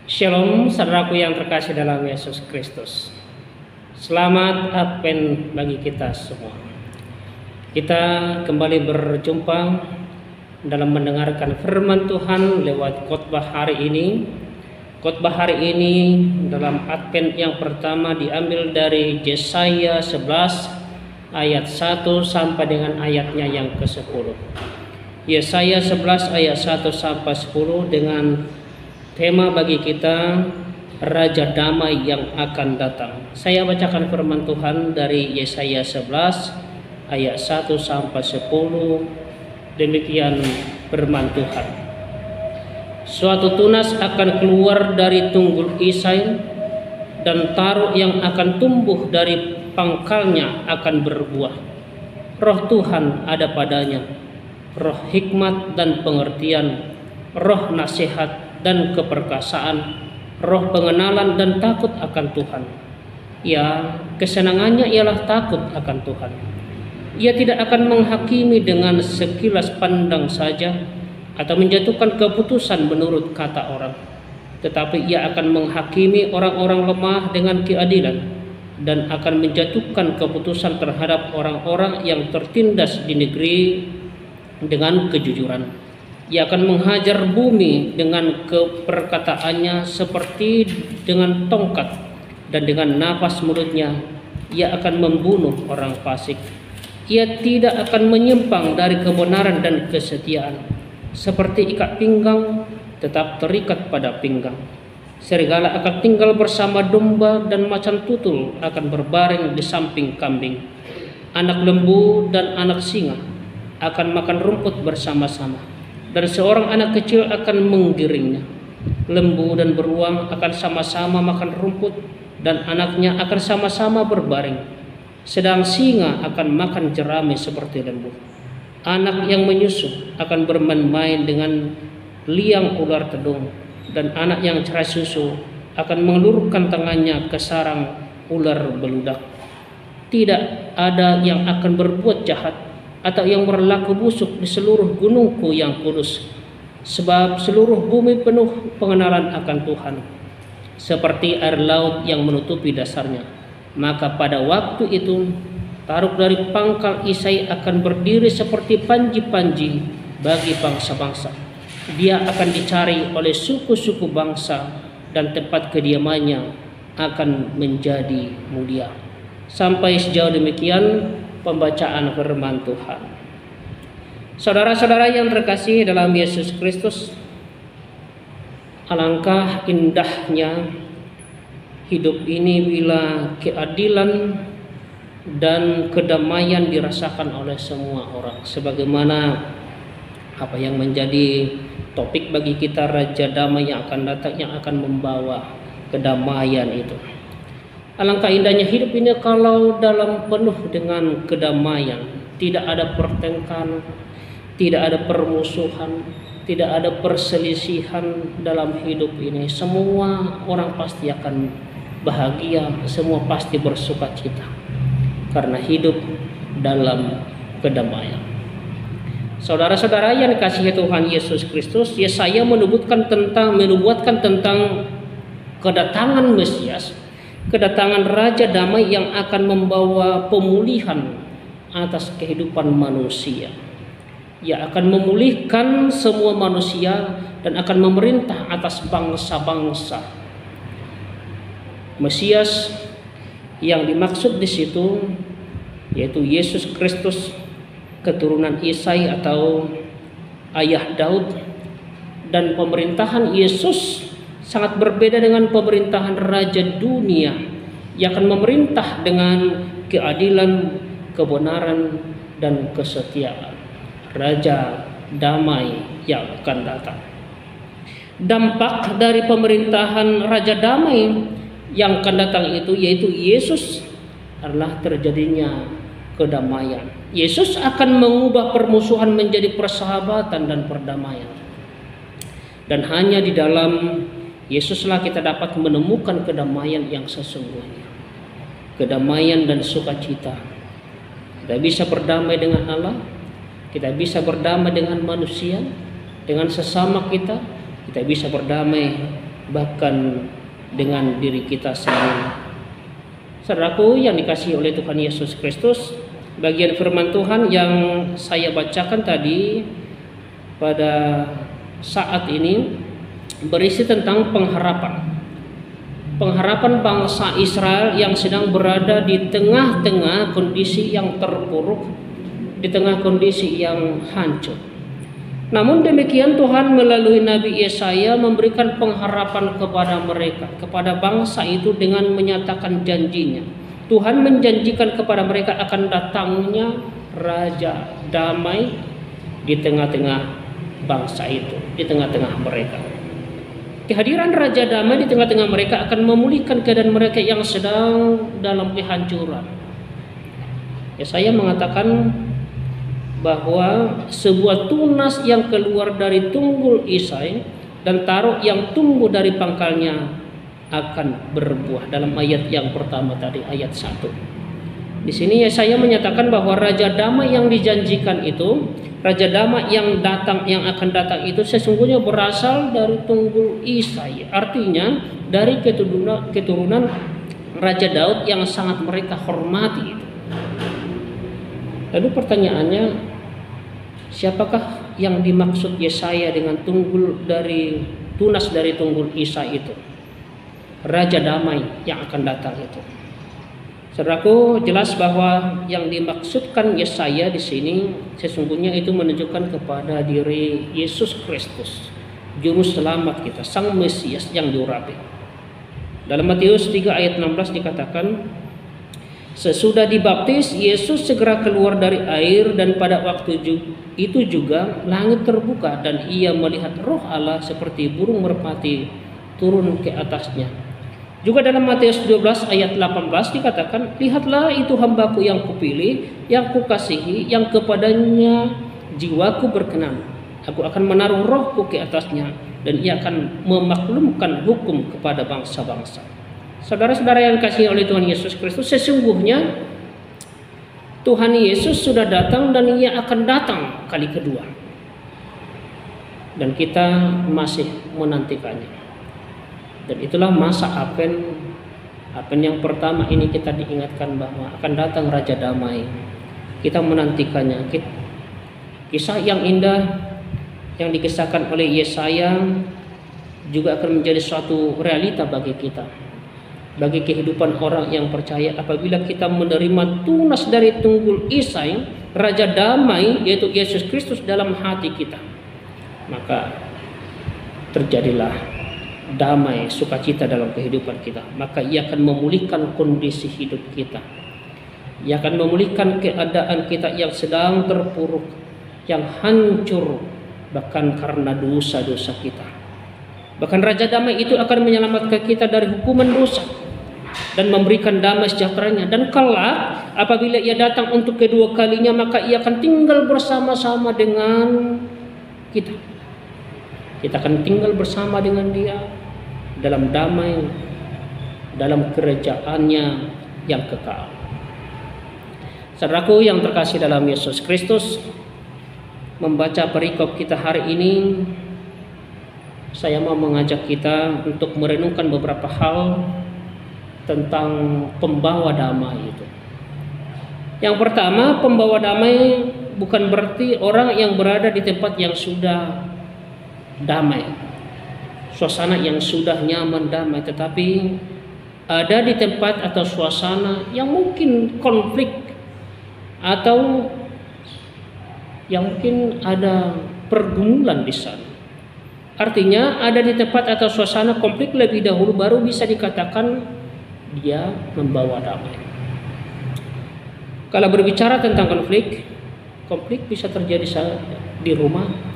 Shalom saudaraku yang terkasih dalam Yesus Kristus. Selamat Advent bagi kita semua. Kita kembali berjumpa dalam mendengarkan firman Tuhan lewat khotbah hari ini. Khotbah hari ini dalam Advent yang pertama diambil dari Yesaya 11 ayat 1 sampai dengan ayatnya yang ke-10. Yesaya 11 ayat 1 sampai 10 dengan tema bagi kita Raja Damai yang akan datang. Saya bacakan firman Tuhan dari Yesaya 11 ayat 1 sampai 10. Demikian firman Tuhan. Suatu tunas akan keluar dari tunggul Isai, dan taruh yang akan tumbuh dari pangkalnya akan berbuah. Roh Tuhan ada padanya, roh hikmat dan pengertian, roh nasihat dan keperkasaan, roh pengenalan dan takut akan Tuhan. Ya, kesenangannya ialah takut akan Tuhan. Ia tidak akan menghakimi dengan sekilas pandang saja atau menjatuhkan keputusan menurut kata orang, tetapi ia akan menghakimi orang-orang lemah dengan keadilan dan akan menjatuhkan keputusan terhadap orang-orang yang tertindas di negeri dengan kejujuran. Ia akan menghajar bumi dengan keperkataannya seperti dengan tongkat, dan dengan nafas mulutnya ia akan membunuh orang fasik. Ia tidak akan menyimpang dari kebenaran dan kesetiaan. Seperti ikat pinggang tetap terikat pada pinggang. Serigala akan tinggal bersama domba, dan macan tutul akan berbaring di samping kambing. Anak lembu dan anak singa akan makan rumput bersama-sama, dan seorang anak kecil akan menggiringnya. Lembu dan beruang akan sama-sama makan rumput, dan anaknya akan sama-sama berbaring. Sedang singa akan makan jerami seperti lembu. Anak yang menyusu akan bermain-main dengan liang ular tedung, dan anak yang cerai susu akan mengulurkan tangannya ke sarang ular beludak. Tidak ada yang akan berbuat jahat atau yang berlaku busuk di seluruh gunungku yang kudus, sebab seluruh bumi penuh pengenalan akan Tuhan, seperti air laut yang menutupi dasarnya. Maka pada waktu itu taruh dari pangkal Isai akan berdiri seperti panji-panji bagi bangsa-bangsa. Dia akan dicari oleh suku-suku bangsa, dan tempat kediamannya akan menjadi mulia. Sampai sejauh demikian pembacaan firman Tuhan. Saudara-saudara yang terkasih dalam Yesus Kristus, alangkah indahnya hidup ini bila keadilan dan kedamaian dirasakan oleh semua orang, sebagaimana apa yang menjadi topik bagi kita, Raja Damai yang akan datang, yang akan membawa kedamaian itu. Alangkah indahnya hidup ini kalau dalam penuh dengan kedamaian, tidak ada pertengkaran, tidak ada permusuhan, tidak ada perselisihan dalam hidup ini. Semua orang pasti akan bahagia, semua pasti bersukacita karena hidup dalam kedamaian. Saudara-saudara yang dikasihi Tuhan Yesus Kristus, Yesaya menubuatkan tentang kedatangan Mesias, kedatangan Raja Damai yang akan membawa pemulihan atas kehidupan manusia. Ia akan memulihkan semua manusia dan akan memerintah atas bangsa-bangsa. Mesias yang dimaksud di situ yaitu Yesus Kristus, keturunan Isai atau ayah Daud, dan pemerintahan Yesus sangat berbeda dengan pemerintahan raja dunia yang akan memerintah dengan keadilan, kebenaran, dan kesetiaan. Raja Damai yang akan datang. Dampak dari pemerintahan Raja Damai yang akan datang itu yaitu Yesus adalah terjadinya kedamaian. Yesus akan mengubah permusuhan menjadi persahabatan dan perdamaian. Dan hanya di dalam Yesuslah kita dapat menemukan kedamaian yang sesungguhnya. Kedamaian dan sukacita. Kita bisa berdamai dengan Allah, kita bisa berdamai dengan manusia, dengan sesama kita bisa berdamai bahkan dengan diri kita sendiri. Saudaraku yang dikasihi oleh Tuhan Yesus Kristus, bagian firman Tuhan yang saya bacakan tadi pada saat ini berisi tentang pengharapan bangsa Israel yang sedang berada di tengah-tengah kondisi yang terpuruk, di tengah kondisi yang hancur. Namun demikian Tuhan melalui Nabi Yesaya memberikan pengharapan kepada mereka, kepada bangsa itu dengan menyatakan janjinya. Tuhan menjanjikan kepada mereka akan datangnya Raja Damai di tengah-tengah bangsa itu, di tengah-tengah mereka. Kehadiran Raja Damai di tengah-tengah mereka akan memulihkan keadaan mereka yang sedang dalam kehancuran. Yesaya mengatakan bahwa sebuah tunas yang keluar dari tunggul Isai dan taruh yang tumbuh dari pangkalnya akan berbuah. Dalam ayat yang pertama tadi, ayat 1. Di sini Yesaya menyatakan bahwa Raja Damai yang dijanjikan itu, Raja Damai yang akan datang itu sesungguhnya berasal dari tunggul Isai. Artinya dari keturunan Raja Daud yang sangat mereka hormati itu. Lalu pertanyaannya, siapakah yang dimaksud Yesaya dengan tunas dari tunggul Isai itu? Raja Damai yang akan datang itu. Saudaraku, jelas bahwa yang dimaksudkan Yesaya di sini sesungguhnya itu menunjukkan kepada diri Yesus Kristus, juru selamat kita, Sang Mesias yang diurapi. Dalam Matius 3 ayat 16 dikatakan, sesudah dibaptis, Yesus segera keluar dari air dan pada waktu itu juga langit terbuka dan ia melihat Roh Allah seperti burung merpati turun ke atasnya. Juga dalam Matius 12 ayat 18 dikatakan, lihatlah itu hambaku yang kupilih, yang kukasihi, yang kepadanya jiwaku berkenan. Aku akan menaruh rohku ke atasnya dan ia akan memaklumkan hukum kepada bangsa-bangsa. Saudara-saudara yang dikasihi oleh Tuhan Yesus Kristus, sesungguhnya Tuhan Yesus sudah datang dan ia akan datang kali kedua. Dan kita masih menantikannya. Dan itulah masa Advent yang pertama ini kita diingatkan bahwa akan datang Raja Damai. Kita menantikannya. Kisah yang indah yang dikisahkan oleh Yesaya juga akan menjadi suatu realita bagi kita. Bagi kehidupan orang yang percaya, apabila kita menerima tunas dari tunggul Isai, Raja Damai yaitu Yesus Kristus dalam hati kita, maka terjadilah damai, sukacita dalam kehidupan kita. Maka ia akan memulihkan kondisi hidup kita. Ia akan memulihkan keadaan kita yang sedang terpuruk, yang hancur, bahkan karena dosa-dosa kita. Bahkan Raja Damai itu akan menyelamatkan kita dari hukuman dosa dan memberikan damai sejahteranya. Dan kelak apabila ia datang untuk kedua kalinya, maka ia akan tinggal bersama-sama dengan kita. Kita akan tinggal bersama dengan dia dalam damai, dalam kerajaannya yang kekal. Saudaraku yang terkasih dalam Yesus Kristus, membaca perikop kita hari ini, saya mau mengajak kita untuk merenungkan beberapa hal tentang pembawa damai itu. Yang pertama, pembawa damai bukan berarti orang yang berada di tempat yang sudah damai, suasana yang sudah nyaman damai, tetapi ada di tempat atau suasana yang mungkin konflik atau yang mungkin ada pergumulan di sana. Artinya ada di tempat atau suasana konflik lebih dahulu baru bisa dikatakan dia membawa damai. Kalau berbicara tentang konflik bisa terjadi di rumah.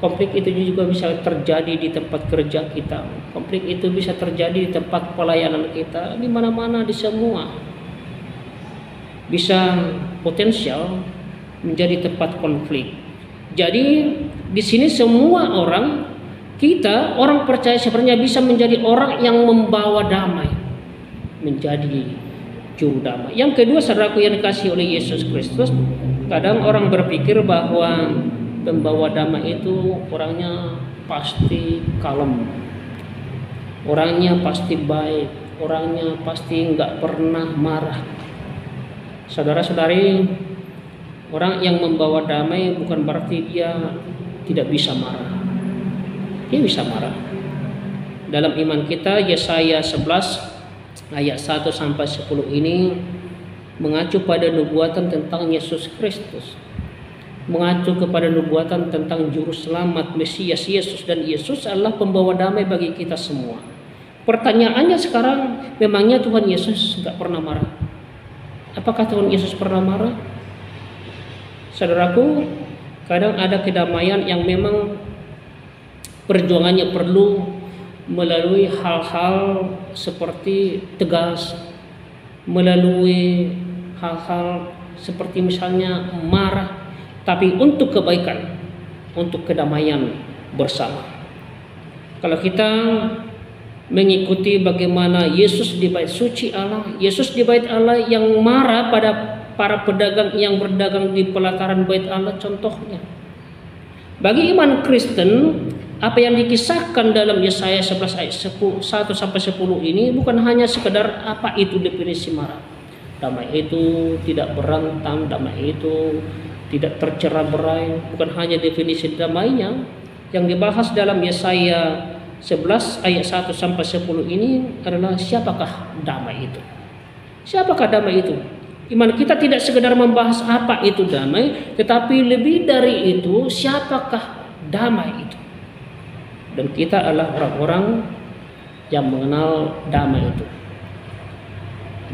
Konflik itu juga bisa terjadi di tempat kerja kita. Konflik itu bisa terjadi di tempat pelayanan kita, di mana-mana, di semua. Bisa potensial menjadi tempat konflik. Jadi di sini semua orang, kita orang percaya sebenarnya bisa menjadi orang yang membawa damai, menjadi juru damai. Yang kedua, saudaraku yang dikasihi oleh Yesus Kristus, kadang orang berpikir bahwa pembawa damai itu orangnya pasti kalem, Orangnya pasti baik, orangnya pasti nggak pernah marah. Saudara-saudari, orang yang membawa damai bukan berarti dia tidak bisa marah. Dia bisa marah. Dalam iman kita, Yesaya 11 ayat 1 sampai 10 ini mengacu pada nubuatan tentang Yesus Kristus, mengacu kepada nubuatan tentang juru selamat Mesias Yesus, dan Yesus adalah pembawa damai bagi kita semua. Pertanyaannya sekarang, memangnya Tuhan Yesus nggak pernah marah? Apakah Tuhan Yesus pernah marah? Saudaraku, kadang ada kedamaian yang memang perjuangannya perlu melalui hal-hal seperti tegas, melalui hal-hal seperti misalnya marah, tapi untuk kebaikan, untuk kedamaian bersama. Kalau kita mengikuti bagaimana Yesus di bait suci Allah, Yesus di bait Allah yang marah pada para pedagang yang berdagang di pelataran bait Allah contohnya. Bagi iman Kristen, apa yang dikisahkan dalam Yesaya 11 ayat 1 sampai 10 ini bukan hanya sekedar apa itu definisi marah. Damai itu tidak berantem, damai itu tidak tercerai-berai, bukan hanya definisi damainya. Yang dibahas dalam Yesaya 11 ayat 1 sampai 10 ini adalah siapakah damai itu? Siapakah damai itu? Iman kita tidak sekedar membahas apa itu damai, tetapi lebih dari itu, siapakah damai itu? Dan kita adalah orang-orang yang mengenal damai itu.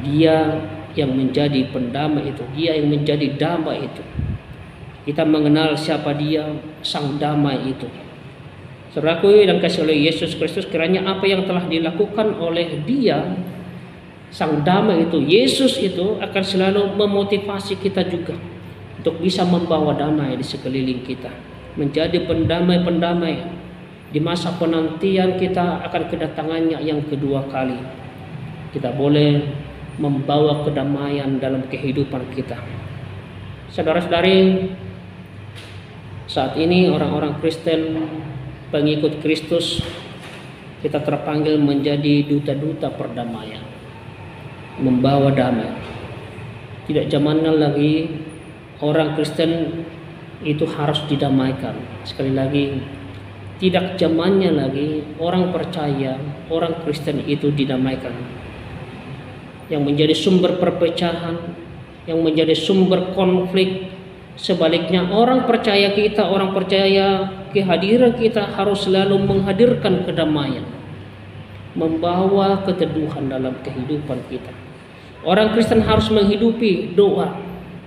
Dia yang menjadi pendamai itu, dia yang menjadi damai itu. Kita mengenal siapa dia, sang damai itu. Saudaraku dan kasih oleh Yesus Kristus, kiranya apa yang telah dilakukan oleh dia, sang damai itu, Yesus itu, akan selalu memotivasi kita juga untuk bisa membawa damai di sekeliling kita, menjadi pendamai-pendamai di masa penantian kita akan kedatangannya yang kedua kali. Kita boleh membawa kedamaian dalam kehidupan kita. Saudara-saudari, saat ini orang-orang Kristen, pengikut Kristus, kita terpanggil menjadi duta-duta perdamaian, membawa damai. Tidak zamannya lagi orang Kristen itu harus didamaikan. Sekali lagi, tidak zamannya lagi orang percaya, orang Kristen itu didamaikan. Yang menjadi sumber perpecahan, yang menjadi sumber konflik. Sebaliknya, orang percaya kita, orang percaya kehadiran kita harus selalu menghadirkan kedamaian, membawa keteduhan dalam kehidupan kita. Orang Kristen harus menghidupi doa.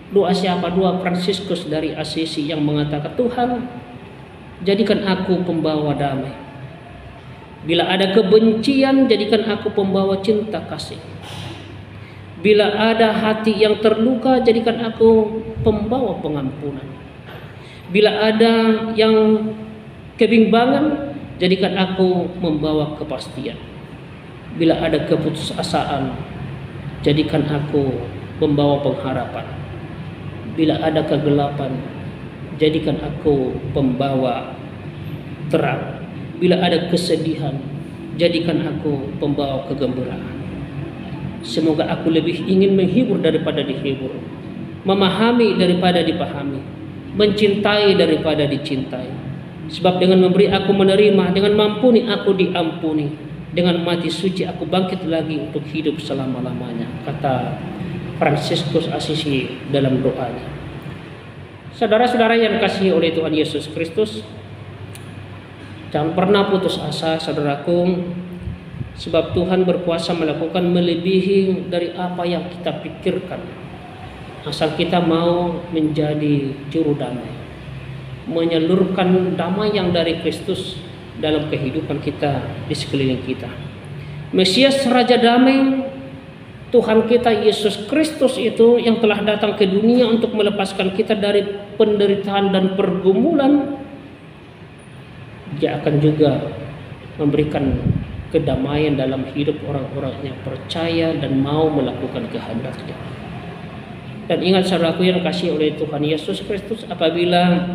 Doa siapa? Doa Fransiskus dari Assisi yang mengatakan, Tuhan, jadikan aku pembawa damai. Bila ada kebencian, jadikan aku pembawa cinta kasih. Bila ada hati yang terluka, jadikan aku pembawa pengampunan. Bila ada yang kebimbangan, jadikan aku membawa kepastian. Bila ada keputusasaan, jadikan aku pembawa pengharapan. Bila ada kegelapan, jadikan aku pembawa terang. Bila ada kesedihan, jadikan aku pembawa kegembiraan. Semoga aku lebih ingin menghibur daripada dihibur, memahami daripada dipahami, mencintai daripada dicintai. Sebab dengan memberi aku menerima, dengan mampuni aku diampuni, dengan mati suci aku bangkit lagi untuk hidup selama-lamanya, kata Fransiskus Assisi dalam doanya. Saudara-saudara yang dikasihi oleh Tuhan Yesus Kristus, jangan pernah putus asa, saudaraku, sebab Tuhan berkuasa melakukan melebihi dari apa yang kita pikirkan, asal kita mau menjadi juru damai, menyalurkan damai yang dari Kristus dalam kehidupan kita di sekeliling kita. Mesias Raja Damai, Tuhan kita Yesus Kristus itu yang telah datang ke dunia untuk melepaskan kita dari penderitaan dan pergumulan, Dia akan juga memberikan kedamaian dalam hidup orang-orang yang percaya dan mau melakukan kehendak-Nya. Dan ingat saudaraku yang dikasihi oleh Tuhan Yesus Kristus, apabila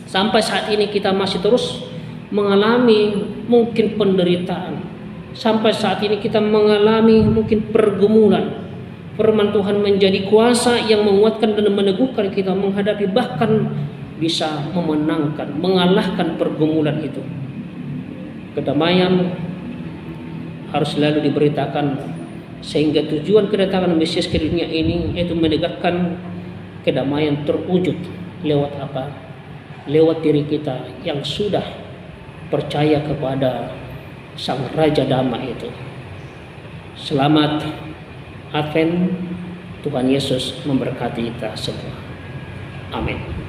sampai saat ini kita masih terus mengalami mungkin penderitaan, sampai saat ini kita mengalami mungkin pergumulan, firman Tuhan menjadi kuasa yang menguatkan dan meneguhkan kita menghadapi, bahkan bisa memenangkan, mengalahkan pergumulan itu. Kedamaian harus selalu diberitakan, sehingga tujuan kedatangan Mesias ke dunia ini yaitu menegakkan kedamaian terwujud lewat apa? Lewat diri kita yang sudah percaya kepada Sang Raja Damai itu. Selamat Advent, Tuhan Yesus memberkati kita semua. Amin.